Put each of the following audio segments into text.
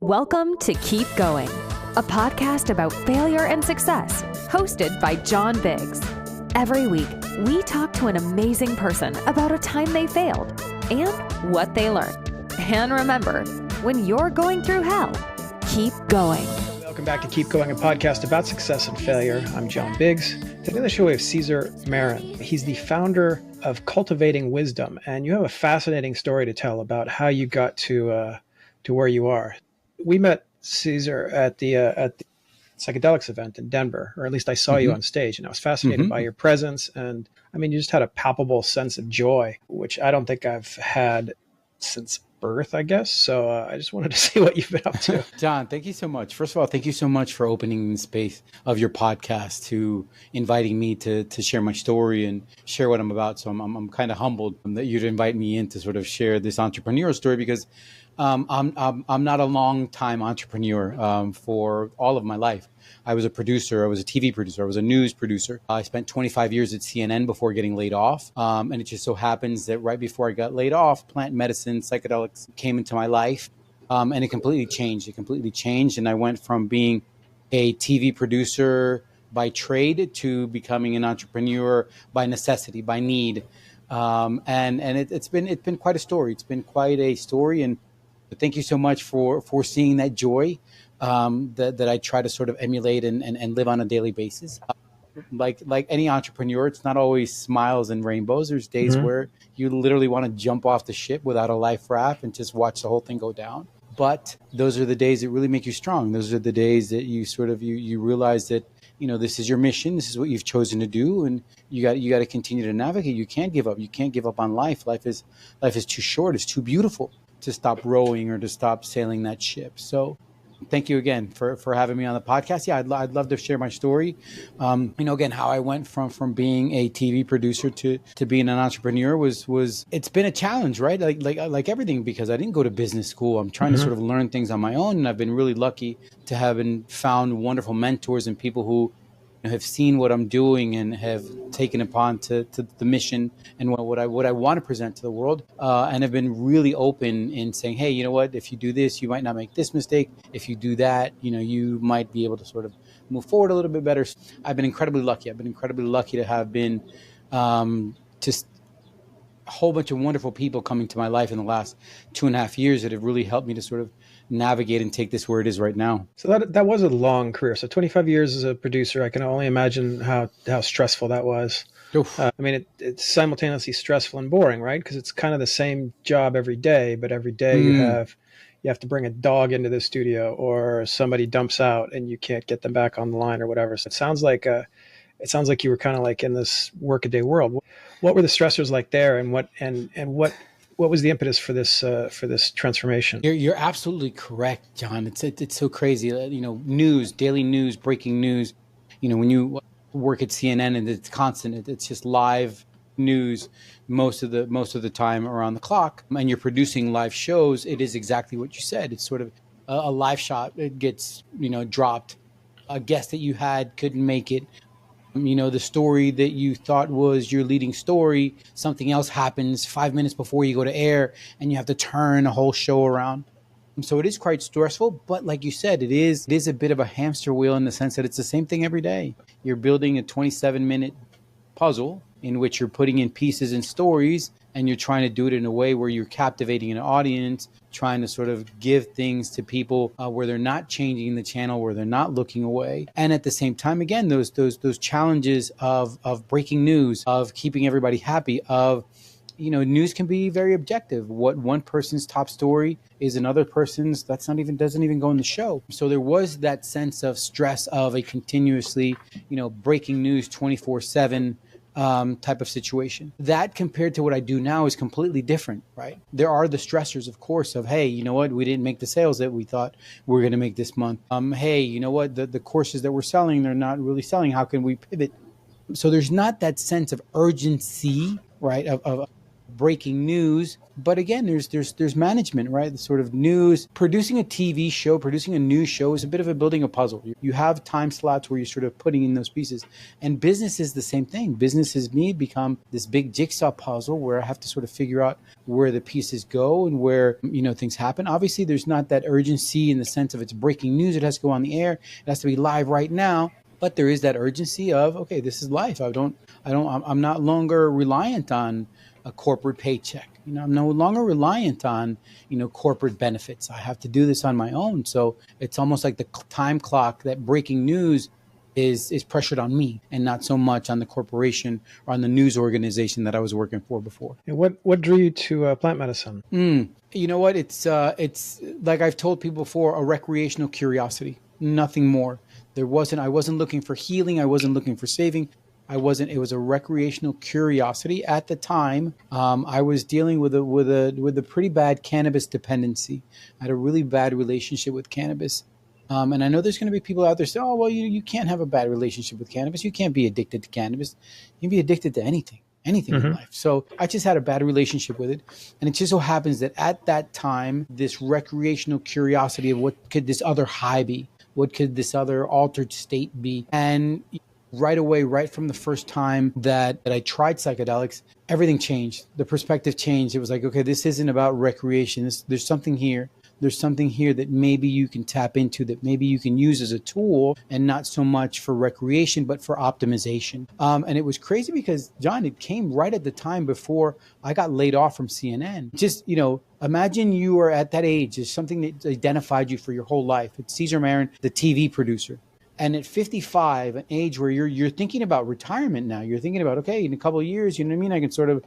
Welcome to Keep Going, a podcast about failure and success, hosted by John Biggs. Every week, we talk to an amazing person about a time they failed and what they learned. And remember, when you're going through hell, keep going. Welcome back to Keep Going, a podcast about success and failure. I'm John Biggs. Today on the show we have Cesar Marin. He's the founder of Cultivating Wisdom, and you have a fascinating story to tell about how you got to where you are. We met Cesar at the psychedelics event in Denver, or at least I saw you on stage, and I was fascinated by your presence. And I mean, you just had a palpable sense of joy, which I don't think I've had since birth, I guess. So I just wanted to see what you've been up to. John, thank you so much. First of all, thank you so much for opening the space of your podcast, to inviting me to share my story and share what I'm about. So I'm kind of humbled that you'd invite me in to sort of share this entrepreneurial story, because I'm not a long time entrepreneur. For all of my life, I was a producer. I was a TV producer. I was a news producer. I spent 25 years at CNN before getting laid off. And it just so happens that right before I got laid off, plant medicine, psychedelics came into my life. And it completely changed. And I went from being a TV producer by trade to becoming an entrepreneur by necessity, by need. And it's been quite a story. It's been quite a story. And thank you so much for seeing that joy that I try to sort of emulate and live on a daily basis. Like any entrepreneur, it's not always smiles and rainbows. There's days where you literally want to jump off the ship without a life raft and just watch the whole thing go down. But those are the days that really make you strong. Those are the days that you sort of you realize that, you know, this is your mission. This is what you've chosen to do, and you got to continue to navigate. You can't give up. You can't give up on life. Life is too short. It's too beautiful to stop rowing or to stop sailing that ship. So thank you again for having me on the podcast. Yeah, I'd love to share my story. Again, how I went from being a TV producer to being an entrepreneur was it's been a challenge, right? Like everything, because I didn't go to business school. I'm trying to sort of learn things on my own, and I've been really lucky to have found wonderful mentors and people who have seen what I'm doing and have taken upon to the mission and what I want to present to the world, and have been really open in saying, hey, you know what, if you do this, you might not make this mistake. If you do that, you might be able to sort of move forward a little bit better. I've been incredibly lucky. To have been just a whole bunch of wonderful people coming to my life in the last 2.5 years that have really helped me to sort of navigate and take this where it is right now. So that was a long career. So 25 years as a producer, I can only imagine how stressful that was. I mean, it's simultaneously stressful and boring, right? Because it's kind of the same job every day, but every day you have to bring a dog into the studio, or somebody dumps out and you can't get them back on the line or whatever. So it sounds like you were kind of like in this workaday world. What were the stressors like there, and what was the impetus for this transformation? You're absolutely correct, John. It's so crazy. News, daily news, breaking news. When you work at CNN and it's constant, it's just live news most of the time around the clock, and you're producing live shows. It is exactly what you said. It's sort of a live shot. It gets dropped. A guest that you had couldn't make it. The story that you thought was your leading story, something else happens 5 minutes before you go to air, and you have to turn a whole show around. So it is quite stressful, but like you said, it is a bit of a hamster wheel in the sense that it's the same thing every day. You're building a 27-minute puzzle in which you're putting in pieces and stories, and you're trying to do it in a way where you're captivating an audience, trying to sort of give things to people where they're not changing the channel, where they're not looking away. And at the same time, again, those challenges of breaking news, of keeping everybody happy, of, news can be very objective. What one person's top story is another person's, doesn't even go in the show. So there was that sense of stress of a continuously, breaking news 24/7 type of situation. That compared to what I do now is completely different, right? There are the stressors, of course, of, hey, you know what, we didn't make the sales that we thought we were going to make this month. Hey, you know what, the courses that we're selling, they're not really selling. How can we pivot? So there's not that sense of urgency, right, of breaking news. But again, there's management, right? The sort of news, producing a TV show, producing a news show is a bit of a building a puzzle. You have time slots where you're sort of putting in those pieces. And business is the same thing. Business has become this big jigsaw puzzle where I have to sort of figure out where the pieces go and where, things happen. Obviously, there's not that urgency in the sense of it's breaking news. It has to go on the air. It has to be live right now. But there is that urgency of, okay, this is life. I'm not longer reliant on a corporate paycheck. I'm no longer reliant on, corporate benefits. I have to do this on my own. So it's almost like the time clock, that breaking news is pressured on me and not so much on the corporation or on the news organization that I was working for before. And what drew you to plant medicine? You know what? It's like I've told people before, a recreational curiosity, nothing more. I wasn't looking for healing. I wasn't looking for saving. It was a recreational curiosity. At the time, I was dealing with a pretty bad cannabis dependency. I had a really bad relationship with cannabis. And I know there's going to be people out there say, oh, well, you can't have a bad relationship with cannabis. You can't be addicted to cannabis. You can be addicted to anything in life. So I just had a bad relationship with it. And it just so happens that at that time, this recreational curiosity of what could this other high be? What could this other altered state be? And right away, right from the first time that I tried psychedelics, everything changed. The perspective changed. It was like, okay, this isn't about recreation. There's something here. There's something here that maybe you can tap into, that maybe you can use as a tool and not so much for recreation, but for optimization. And it was crazy because, John, it came right at the time before I got laid off from CNN. Just, imagine you are at that age. It's something that identified you for your whole life. It's Cesar Marin, the TV producer. And at 55, an age where you're thinking about retirement now, you're thinking about, okay, in a couple of years, I can sort of,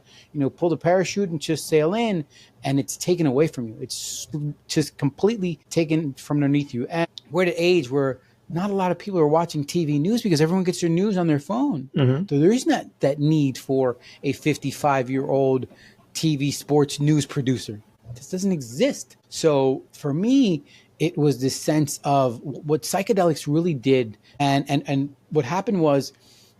pull the parachute and just sail in, and it's taken away from you. It's just completely taken from underneath you. And we're at an age where not a lot of people are watching TV news because everyone gets their news on their phone. So there is not that need for a 55-year-old TV sports news producer. This doesn't exist. So for me, it was this sense of what psychedelics really did. And what happened was,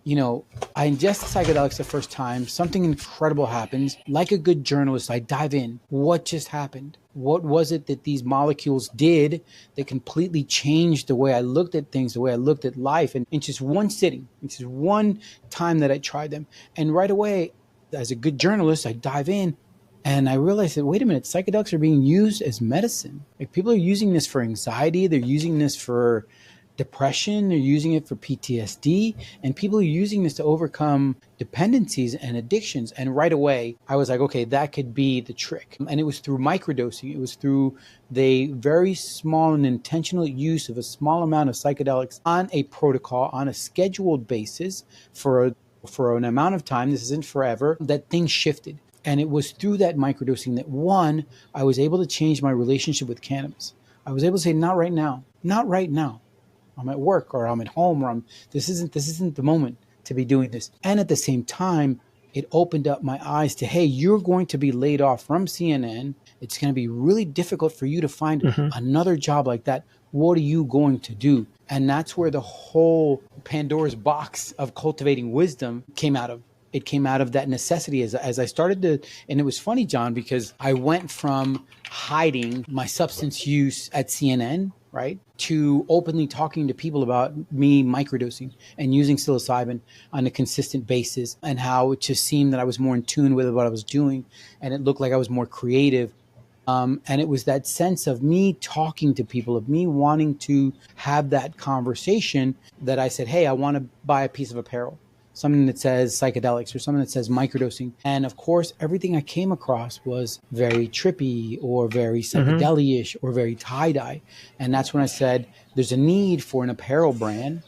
I ingested psychedelics the first time. Something incredible happens. Like a good journalist, I dive in. What just happened? What was it that these molecules did that completely changed the way I looked at things, the way I looked at life? And in just one sitting, in just one time that I tried them. And right away, as a good journalist, I dive in. And I realized that, wait a minute, psychedelics are being used as medicine. Like, people are using this for anxiety. They're using this for depression. They're using it for PTSD. And people are using this to overcome dependencies and addictions. And right away, I was like, okay, that could be the trick. And it was through microdosing. It was through the very small and intentional use of a small amount of psychedelics on a protocol, on a scheduled basis for an amount of time. This isn't forever, that things shifted. And it was through that microdosing that, one, I was able to change my relationship with cannabis. I was able to say, not right now, not right now. I'm at work, or I'm at home, or this isn't the moment to be doing this. And at the same time, it opened up my eyes to, hey, you're going to be laid off from CNN. It's going to be really difficult for you to find another job like that. What are you going to do? And that's where the whole Pandora's box of cultivating wisdom came out of. It came out of that necessity as I started to, and it was funny, John, because I went from hiding my substance use at CNN, right, to openly talking to people about me microdosing and using psilocybin on a consistent basis, and how it just seemed that I was more in tune with what I was doing, and it looked like I was more creative. And it was that sense of me talking to people, of me wanting to have that conversation, that I said, hey, I want to buy a piece of apparel, something that says psychedelics or something that says microdosing. And of course, everything I came across was very trippy or very psychedelic-ish or very tie-dye. And that's when I said, there's a need for an apparel brand,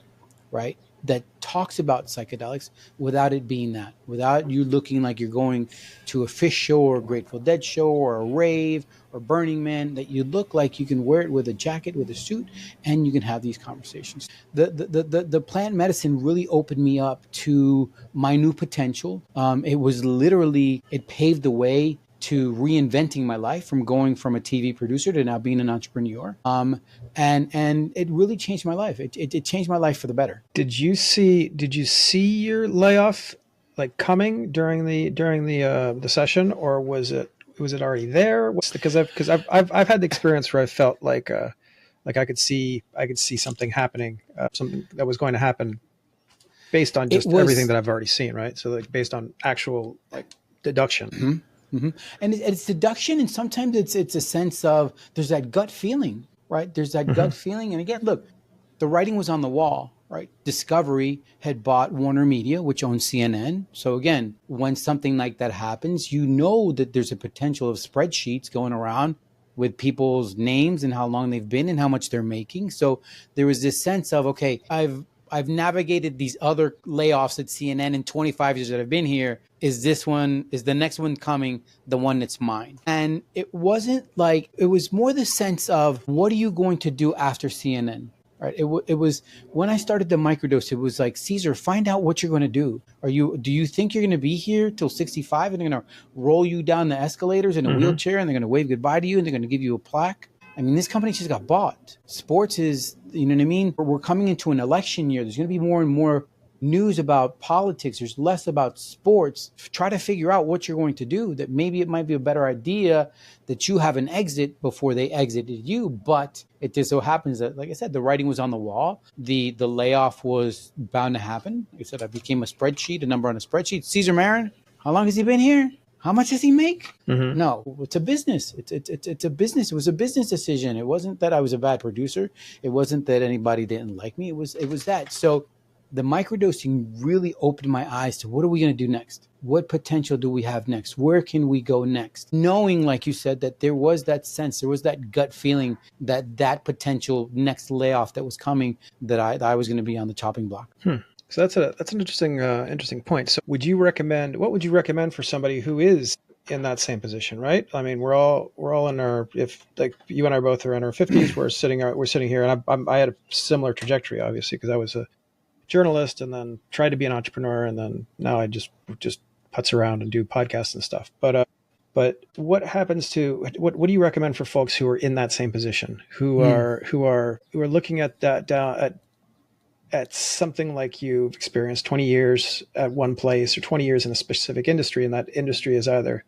right, that talks about psychedelics without it being that, without you looking like you're going to a Fish show or a Grateful Dead show or a rave or Burning Man, that you look like you can wear it with a jacket, with a suit, and you can have these conversations. The plant medicine really opened me up to my new potential. It was literally, it paved the way to reinventing my life, from going from a TV producer to now being an entrepreneur. And it really changed my life. It changed my life for the better. Did you see your layoff like coming during the session, or was it already there? Because I've had the experience where I felt like I could see something happening, something that was going to happen based on It just everything was. that I've already seen, right? So like based on actual like deduction. And it's deduction, and sometimes it's a sense of there's that gut feeling, right? There's that Hmm. gut feeling, and again, look, the writing was on the wall, right? Discovery had bought Warner Media, which owns CNN. So again, when something like that happens, you know that there's a potential of spreadsheets going around with people's names and how long they've been and how much they're making. So there was this sense of, okay, I've navigated these other layoffs at CNN in 25 years that I've been here. Is the next one coming the one that's mine? And it wasn't like, it was more the sense of, what are you going to do after CNN? Right. It was when I started the microdose, it was like, Cesar, find out what you're going to do. Do you think you're going to be here till 65 and they're going to roll you down the escalators in a Hmm. wheelchair and they're going to wave goodbye to you and they're going to give you a plaque? I mean, this company just got bought. Sports is, you know what I mean? We're coming into an election year. There's going to be more and more news about politics. There's less about sports. Try to figure out what you're going to do. That maybe it might be a better idea that you have an exit before they exited you. But it just so happens that, like I said, the writing was on the wall. The layoff was bound to happen. Like I said, I became a number on a spreadsheet. Cesar Marin, how long has he been here? How much does he make? Hmm. No, it's a business. It's a business. It was a business decision. It wasn't that I was a bad producer. It wasn't that anybody didn't like me. It was that. So the microdosing really opened my eyes to, what are we going to do next? What potential do we have next? Where can we go next? Knowing, like you said, that there was that sense, there was that gut feeling that potential next layoff that was coming, that I was going to be on the chopping block. So that's an interesting point. So what would you recommend for somebody who is in that same position, right? I mean, we're all in our, if like you and I both are in our 50s, we're sitting here, and I had a similar trajectory, obviously, because I was a journalist and then tried to be an entrepreneur, and then now I just putz around and do podcasts and stuff. But what do you recommend for folks who are in that same position, who Mm. are looking at that down at something like you've experienced 20 years at one place or 20 years in a specific industry, and that industry has either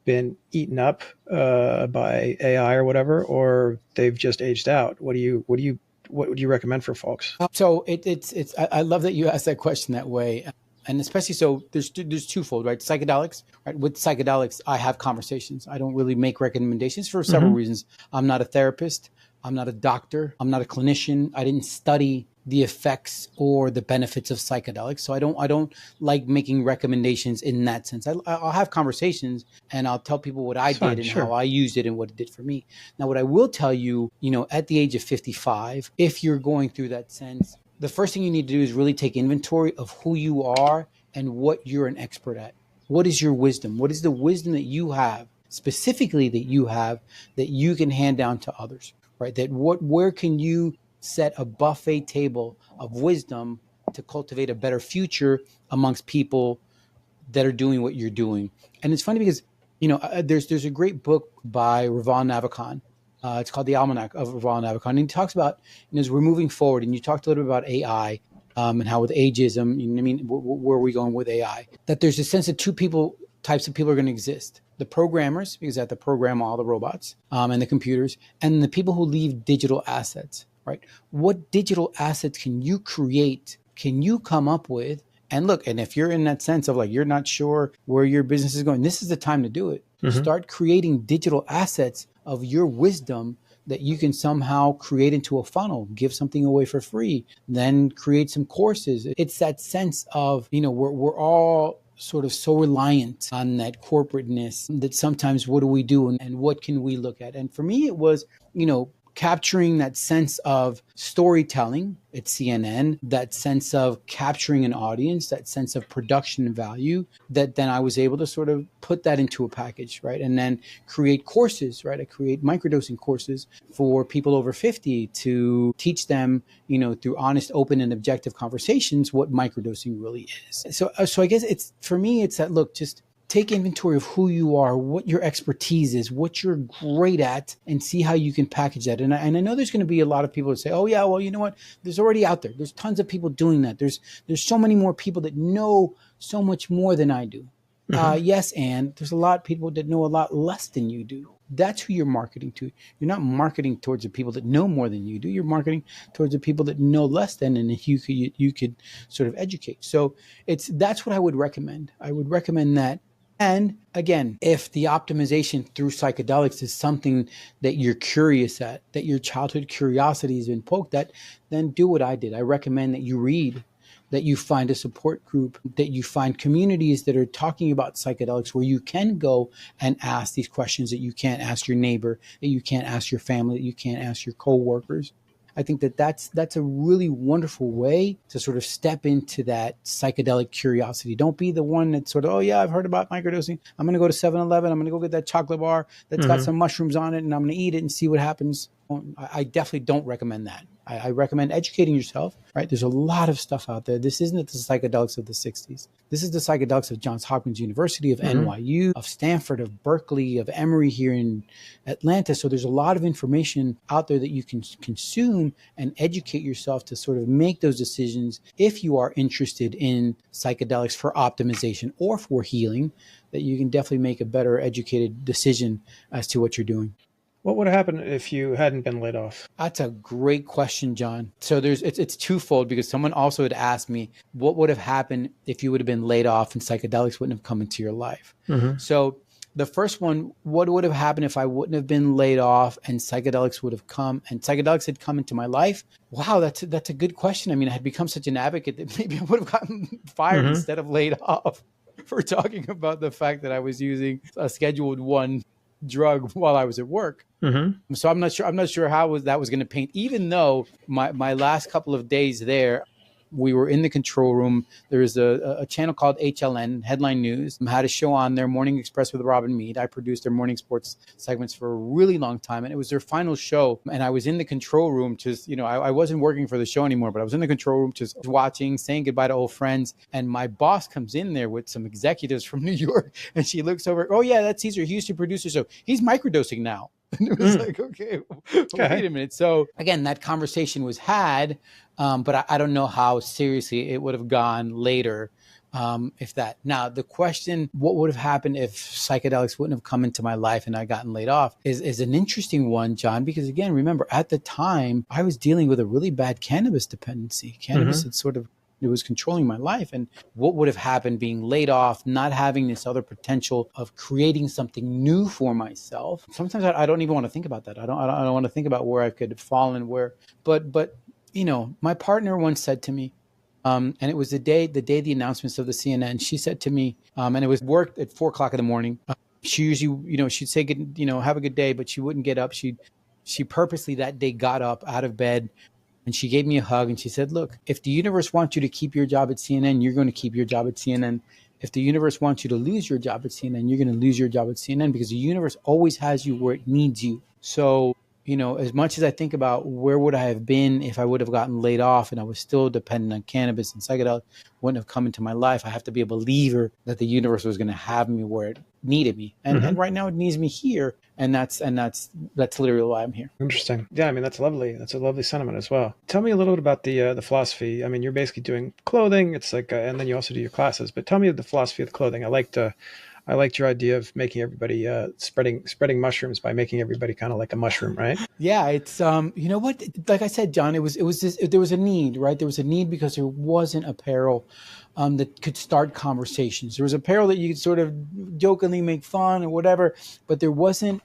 been eaten up by AI or whatever, or they've just aged out? What would you recommend for folks? So it's I love that you asked that question that way, and especially, so there's twofold, right? Psychedelics, right? With psychedelics, I have conversations. I don't really make recommendations for several Hmm. reasons. I'm not a therapist. I'm not a doctor. I'm not a clinician. I didn't study the effects or the benefits of psychedelics, so I don't like making recommendations in that sense. I'll have conversations and I'll tell people what I It's did fine, and sure. how I used it and what it did for me. Now, what I will tell you, at the age of 55, if you're going through that sense, the first thing you need to do is really take inventory of who you are and what you're an expert at. What is your wisdom? What is the wisdom that you have, specifically that you have, that you can hand down to others, right? Where can you set a buffet table of wisdom to cultivate a better future amongst people that are doing what you're doing? And it's funny because, there's a great book by Raval Navikon. It's called The Almanac of Raval Navikon. And he talks about, as we're moving forward, and you talked a little bit about AI, and how with ageism, you know what I mean, where are we going with AI? That there's a sense that types of people are going to exist. The programmers, because they have to program all the robots, and the computers, and the people who leave digital assets, right? What digital assets can you create? Can you come up with? And look, and if you're in that sense of like, you're not sure where your business is going, this is the time to do it. Hmm. Start creating digital assets of your wisdom that you can somehow create into a funnel, give something away for free, then create some courses. It's that sense of, we're all sort of so reliant on that corporateness that sometimes, what do we do, and what can we look at? And for me, it was, capturing that sense of storytelling at CNN, that sense of capturing an audience, that sense of production value, that then I was able to sort of put that into a package, right? And then create courses, right? I create microdosing courses for people over 50 to teach them, through honest, open, and objective conversations, what microdosing really is. So I guess for me, it's that, look, just take inventory of who you are, what your expertise is, what you're great at, and see how you can package that. And I know there's going to be a lot of people that say, oh yeah, well, you know what? There's already out there. There's tons of people doing that. There's so many more people that know so much more than I do. Yes, and there's a lot of people that know a lot less than you do. That's who you're marketing to. You're not marketing towards the people that know more than you do. You're marketing towards the people that know less than, and you could sort of educate. So that's what I would recommend. I would recommend that. And again, if the optimization through psychedelics is something that you're curious at, that your childhood curiosity has been poked at, then do what I did. I recommend that you read, that you find a support group, that you find communities that are talking about psychedelics where you can go and ask these questions that you can't ask your neighbor, that you can't ask your family, that you can't ask your coworkers. I think that's a really wonderful way to sort of step into that psychedelic curiosity. Don't be the one that sort of, oh yeah, I've heard about microdosing. I'm going to go to 7-Eleven. I'm going to go get that chocolate bar that's got some mushrooms on it, and I'm going to eat it and see what happens. I definitely don't recommend that. I recommend educating yourself, right? There's a lot of stuff out there. This isn't the psychedelics of the 60s. This is the psychedelics of Johns Hopkins University, of NYU, of Stanford, of Berkeley, of Emory here in Atlanta. So there's a lot of information out there that you can consume and educate yourself to sort of make those decisions if you are interested in psychedelics for optimization or for healing, that you can definitely make a better educated decision as to what you're doing. What would have happened if you hadn't been laid off? That's a great question, John. So it's twofold, because someone also had asked me, what would have happened if you would have been laid off and psychedelics wouldn't have come into your life? So the first one, what would have happened if I wouldn't have been laid off and psychedelics would have come and psychedelics had come into my life? Wow, that's a good question. I mean, I had become such an advocate that maybe I would have gotten fired instead of laid off for talking about the fact that I was using a scheduled 1 drug while I was at work. So I'm not sure how that was going to paint, even though my last couple of days there, we were in the control room. There was a channel called HLN, Headline News. I had a show on their Morning Express with Robin Meade. I produced their morning sports segments for a really long time, and it was their final show. And I was in the control room, just, I wasn't working for the show anymore, but I was in the control room just watching, saying goodbye to old friends. And my boss comes in there with some executives from New York, and she looks over, oh yeah, that's Cesar. He used to produce the show. He's microdosing now. And it was like, okay, wait a minute. So again, that conversation was had, but I don't know how seriously it would have gone later, if that. Now, the question, what would have happened if psychedelics wouldn't have come into my life and I gotten laid off, is an interesting one, John, because again, remember, at the time, I was dealing with a really bad cannabis dependency. Cannabis had it was controlling my life. And what would have happened being laid off, not having this other potential of creating something new for myself? Sometimes I don't even want to think about that. I don't want to think about where I could have fallen, but my partner once said to me, and it was the day the announcements of the CNN, she said to me, and it was work at 4:00 in the morning. She usually, she'd say, good, have a good day, but she wouldn't get up. She purposely that day got up out of bed, and she gave me a hug, and she said, look, if the universe wants you to keep your job at CNN, you're going to keep your job at CNN. If the universe wants you to lose your job at CNN, you're going to lose your job at CNN, because the universe always has you where it needs you. So, as much as I think about where would I have been if I would have gotten laid off and I was still dependent on cannabis and psychedelics wouldn't have come into my life, I have to be a believer that the universe was going to have me where it needed me. And right now it needs me here. And that's literally why I'm here. Interesting. Yeah, I mean, that's lovely. That's a lovely sentiment as well. Tell me a little bit about the philosophy. I mean, you're basically doing clothing. It's like, and then you also do your classes. But tell me the philosophy of the clothing. I liked your idea of making everybody spreading mushrooms by making everybody kind of like a mushroom, right? Yeah, it's you know what? Like I said, John, it was this, there was a need, right? There was a need because there wasn't apparel that could start conversations. There was apparel that you could sort of jokingly make fun or whatever, but there wasn't,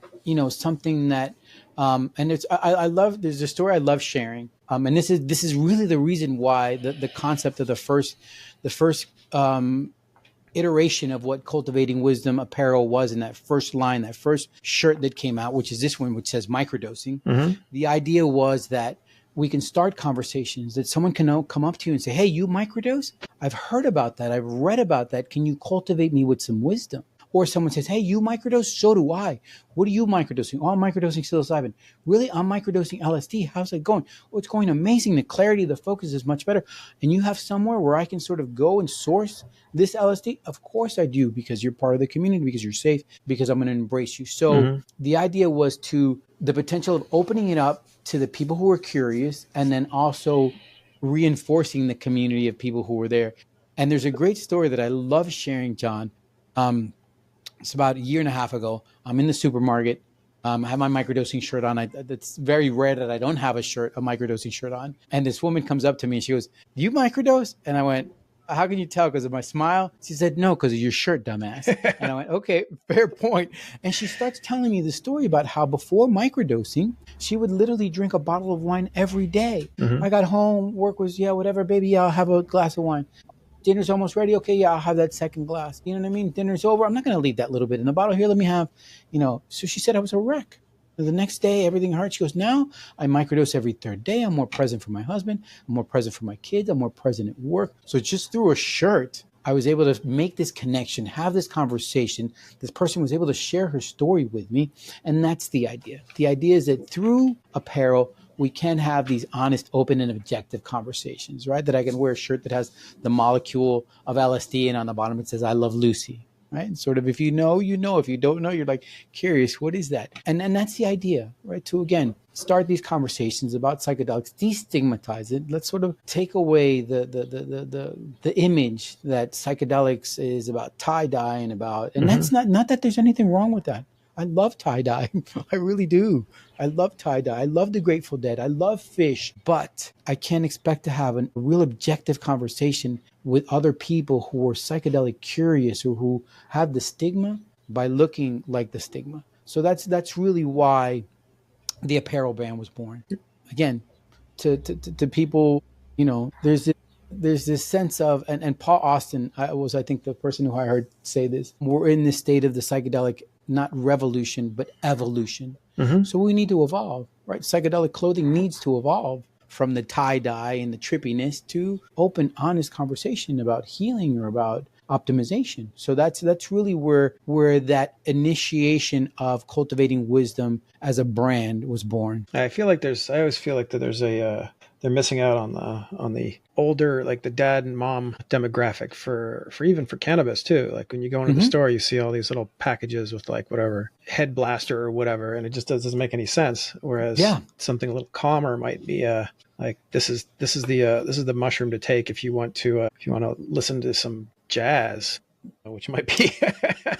something that. And I love. There's a story I love sharing. And this is really the reason why the concept of the first iteration of what Cultivating Wisdom apparel was in that first line, that first shirt that came out, which is this one, which says microdosing. The idea was that we can start conversations, that someone can come up to you and say, hey, you microdose? I've heard about that. I've read about that. Can you cultivate me with some wisdom? Or someone says, hey, you microdose? So do I. What are you microdosing? Oh, I'm microdosing psilocybin. Really? I'm microdosing LSD. How's it going? Oh, it's going amazing. The clarity, the focus is much better. And you have somewhere where I can sort of go and source this LSD? Of course I do, because you're part of the community, because you're safe, because I'm going to embrace you. So the idea was the potential of opening it up to the people who are curious, and then also reinforcing the community of people who were there. And there's a great story that I love sharing, John. It's about a year and a half ago. I'm in the supermarket. I have my microdosing shirt on. It's very rare that I don't have a microdosing shirt on. And this woman comes up to me and she goes, "Do you microdose?" And I went, "How can you tell? Because of my smile?" She said, "No, because of your shirt, dumbass." And I went, "Okay, fair point." And she starts telling me the story about how before microdosing, she would literally drink a bottle of wine every day. Mm-hmm. I got home, work was, yeah, whatever, baby, yeah, I'll have a glass of wine. Dinner's almost ready. Okay, yeah, I'll have that second glass. You know what I mean? Dinner's over. I'm not going to leave that little bit in the bottle. Here, let me have, So she said I was a wreck. The next day, everything hurt. She goes, now I microdose every third day. I'm more present for my husband. I'm more present for my kids. I'm more present at work. So just through a shirt, I was able to make this connection, have this conversation. This person was able to share her story with me. And that's the idea. The idea is that through apparel, we can have these honest, open, and objective conversations, right? That I can wear a shirt that has the molecule of LSD and on the bottom it says, "I love Lucy," right? And sort of, if you know, you know. If you don't know, you're like curious, what is that? And that's the idea, right? To, again, start these conversations about psychedelics, destigmatize it. Let's sort of take away the image that psychedelics is about tie-dye and that's not that there's anything wrong with that. I love tie-dye. I really do. I love tie-dye. I love the Grateful Dead. I love fish. But I can't expect to have a real objective conversation with other people who are psychedelic curious or who have the stigma by looking like the stigma. So that's really why the apparel brand was born. Again, to people, there's this sense of, and Paul Austin was, I think, the person who I heard say this. We're in this state of the psychedelic, not revolution, but evolution. Mm-hmm. So we need to evolve, right? Psychedelic clothing needs to evolve from the tie-dye and the trippiness to open, honest conversation about healing or about optimization. So that's really where that initiation of cultivating wisdom as a brand was born. I always feel like that there's they're missing out on the older, like the dad and mom demographic for even for cannabis too. Like when you go into the store, you see all these little packages with like whatever head blaster or whatever, and it just doesn't make any sense. Whereas something a little calmer might be like this is the mushroom to take if you want to listen to some jazz, which might be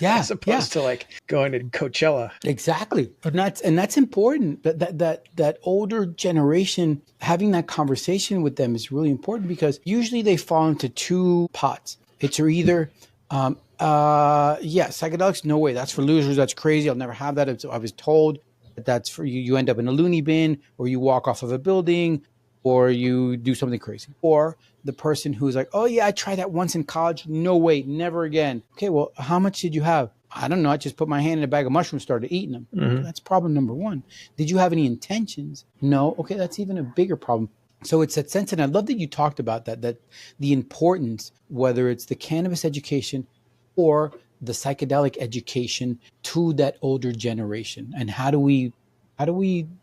as opposed to like going to Coachella. Exactly. And that's important. That older generation, having that conversation with them is really important, because usually they fall into two pots. It's either psychedelics, no way, that's for losers, that's crazy, I'll never have that. I was told that's for you end up in a loony bin, or you walk off of a building, or you do something crazy. Or the person who's like, "Oh yeah, I tried that once in college. No way, never again." Okay, well, how much did you have? I don't know. I just put my hand in a bag of mushrooms, started eating them. Mm-hmm. Okay, that's problem number one. Did you have any intentions? No. Okay, that's even a bigger problem. So it's that sense, and I love that you talked about that the importance, whether it's the cannabis education or the psychedelic education to that older generation, and how do we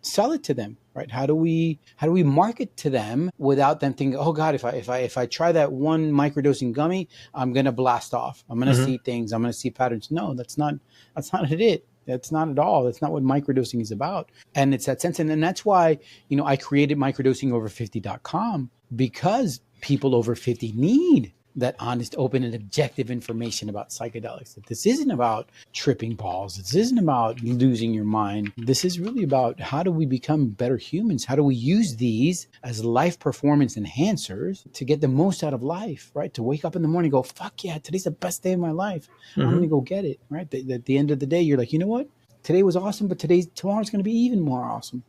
sell it to them, right? How do we market to them without them thinking, "Oh God, if I try that one microdosing gummy, I'm gonna blast off. I'm gonna see things. I'm gonna see patterns." No, that's not it. That's not at all. That's not what microdosing is about. And it's that sense, and then that's why I created microdosingover50.com, because people over 50 need that honest, open, and objective information about psychedelics. That this isn't about tripping balls. This isn't about losing your mind. This is really about how do we become better humans? How do we use these as life performance enhancers to get the most out of life, right? To wake up in the morning and go, "Fuck yeah, today's the best day of my life. I'm going to go get it," right? At the end of the day, you're like, you know what? Today was awesome, but tomorrow's going to be even more awesome.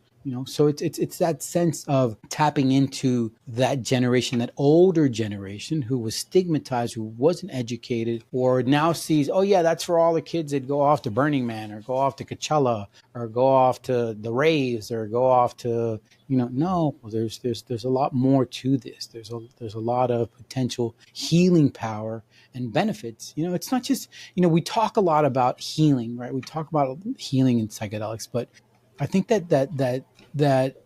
So it's that sense of tapping into that generation, that older generation who was stigmatized, who wasn't educated, or now sees, "Oh yeah, that's for all the kids that go off to Burning Man or go off to Coachella or go off to the raves or go off to," no, well, there's a lot more to this. There's a lot of potential healing power and benefits. It's not just, we talk a lot about healing, right? We talk about healing in psychedelics, but I think that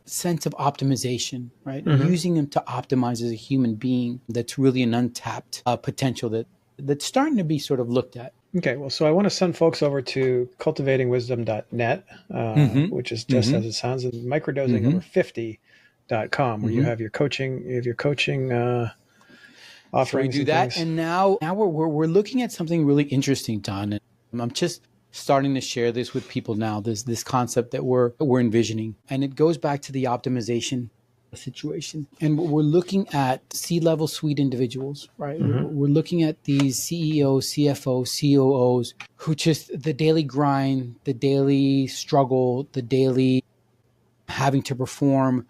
sense of optimization, right? Using them to optimize as a human being, that's really an untapped potential that's starting to be sort of looked at. Okay, well, so I want to send folks over to cultivatingwisdom.net, which is just as it sounds, and microdosingover50.com, where you have your coaching, offerings. So we do that, things. and now we're looking at something really interesting, Don. And I'm just starting to share this with people now. This concept that we're envisioning, and it goes back to the optimization situation. And we're looking at C-level suite individuals, right? We're looking at these CEOs, CFOs, COOs who just the daily grind, the daily struggle, the daily having to perform,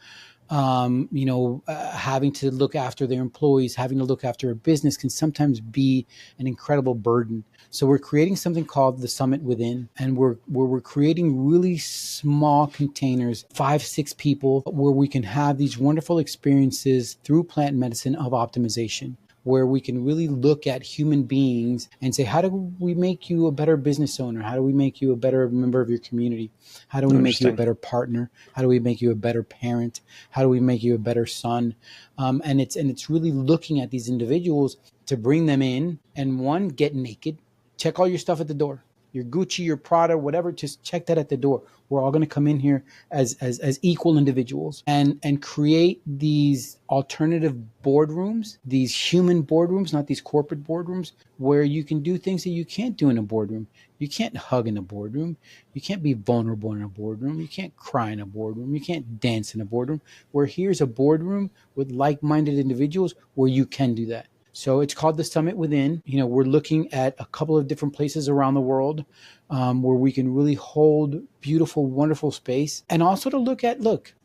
having to look after their employees, having to look after a business can sometimes be an incredible burden. So we're creating something called the Summit Within, and we're creating really small containers, 5-6 people, where we can have these wonderful experiences through plant medicine of optimization, where we can really look at human beings and say, how do we make you a better business owner? How do we make you a better member of your community? How do we make you a better partner? How do we make you a better parent? How do we make you a better son? And it's really looking at these individuals to bring them in and one, get naked, check all your stuff at the door. Your Gucci, your Prada, whatever, just check that at the door. We're all going to come in here as equal individuals and create these alternative boardrooms, these human boardrooms, not these corporate boardrooms, where you can do things that you can't do in a boardroom. You can't hug in a boardroom. You can't be vulnerable in a boardroom. You can't cry in a boardroom. You can't dance in a boardroom. Where here's a boardroom with like-minded individuals where you can do that. So it's called the Summit Within. We're looking at a couple of different places around the world where we can really hold beautiful, wonderful space. And also to look, a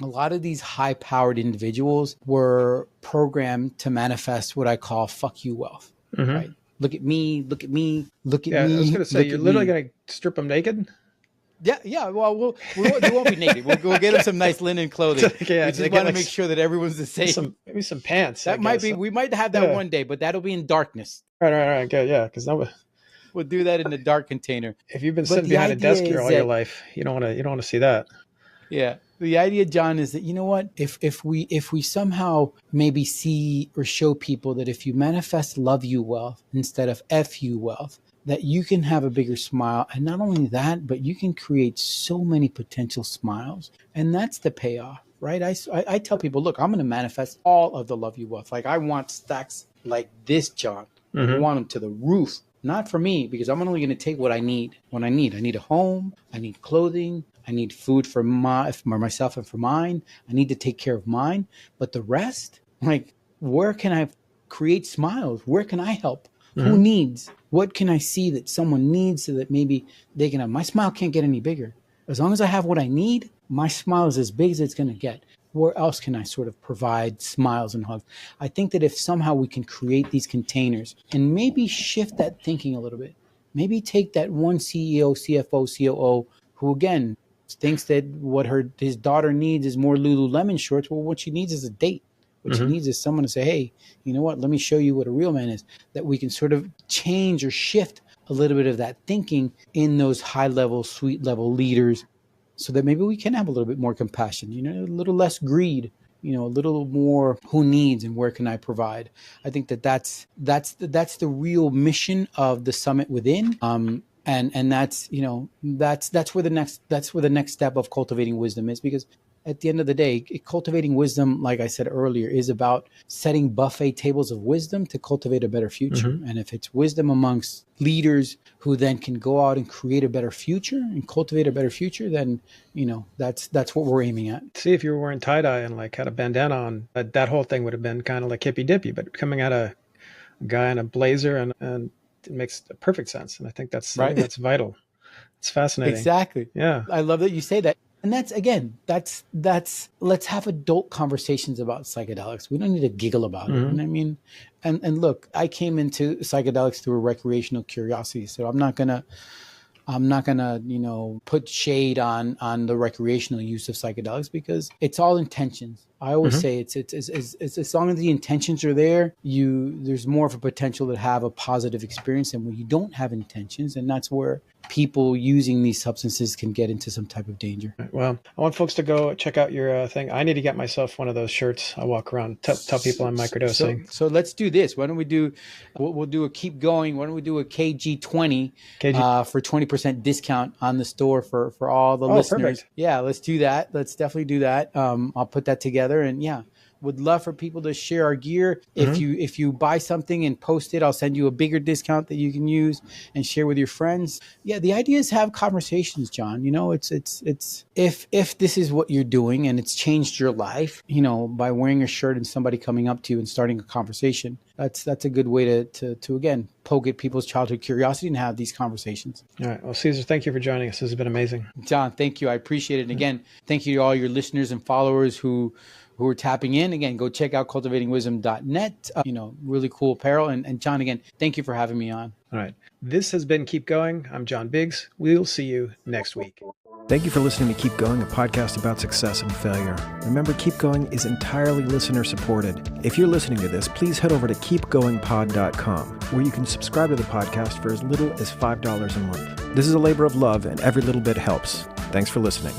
lot of these high-powered individuals were programmed to manifest what I call fuck you wealth, right? Look at me, look at me, look at me. I was going to say, you're literally going to strip them naked? Yeah. Well, they won't be naked. We'll get them some nice linen clothing. Yeah, we just want to make sure that everyone's the same. Maybe some pants. That might be. We might have that one day, but that'll be in darkness. Right. Good. Yeah, because we'll do that in the dark container. If you've been sitting behind a desk here all your life, you don't want to see that. Yeah. The idea, John, is that, you know what? If we somehow maybe see or show people that if you manifest love you wealth instead of F you wealth, that you can have a bigger smile. And not only that, but you can create so many potential smiles. And that's the payoff, right? I tell people, look, I'm going to manifest all of the love you wealth. Like I want stacks like this, John. I want them to the roof. Not for me, because I'm only going to take what I need. When I need a home, I need clothing, I need food for myself and for mine. I need to take care of mine. But the rest, like, where can I create smiles? Where can I help? Who needs? What can I see that someone needs so that maybe they can have? My smile can't get any bigger. As long as I have what I need, my smile is as big as it's going to get. Where else can I sort of provide smiles and hugs? I think that if somehow we can create these containers and maybe shift that thinking a little bit, maybe take that one CEO, CFO, COO who, again, thinks that what his daughter needs is more Lululemon shorts. Well, what she needs is a date. What she needs is someone to say, hey, you know what? Let me show you what a real man is. That we can sort of change or shift a little bit of that thinking in those high-level, suite-level leaders so that maybe we can have a little bit more compassion, a little less greed, a little more who needs and where can I provide. I think that's the real mission of the Summit Within. And that's where the next step of cultivating wisdom is, because at the end of the day, cultivating wisdom, like I said earlier, is about setting buffet tables of wisdom to cultivate a better future. And if it's wisdom amongst leaders who then can go out and create a better future and cultivate a better future, then, that's what we're aiming at. See, if you were wearing tie-dye and like had a bandana on, that whole thing would have been kind of like hippy dippy, but coming at a guy in a blazer and it makes perfect sense. And I think that's right. That's vital. It's fascinating. Exactly. Yeah. I love that you say that. And that's let's have adult conversations about psychedelics. We don't need to giggle about it. You know what I mean? And look, I came into psychedelics through a recreational curiosity. So I'm not gonna, put shade on the recreational use of psychedelics, because it's all intentions. I always say it's as long as the intentions are there, there's more of a potential to have a positive experience than when you don't have intentions. And that's where people using these substances can get into some type of danger. Well, I want folks to go check out your thing. I need to get myself one of those shirts. I walk around, tell people I'm microdosing. So let's do this. Why don't we do, we'll do a keep going. Why don't we do a KG20 for 20% discount on the store for all the listeners. Perfect. Yeah, let's do that. Let's definitely do that. I'll put that together, and Would love for people to share our gear. If you buy something and post it, I'll send you a bigger discount that you can use and share with your friends. Yeah, the idea is have conversations, John. It's if this is what you're doing and it's changed your life, by wearing a shirt and somebody coming up to you and starting a conversation, that's a good way to again poke at people's childhood curiosity and have these conversations. All right. Well, Cesar, thank you for joining us. This has been amazing. John, thank you. I appreciate it. And again, thank you to all your listeners and followers who are tapping in. Again, go check out cultivatingwisdom.net. Really cool apparel. And John, again, thank you for having me on. All right. This has been Keep Going. I'm John Biggs. We'll see you next week. Thank you for listening to Keep Going, a podcast about success and failure. Remember, Keep Going is entirely listener supported. If you're listening to this, please head over to keepgoingpod.com, where you can subscribe to the podcast for as little as $5 a month. This is a labor of love, and every little bit helps. Thanks for listening.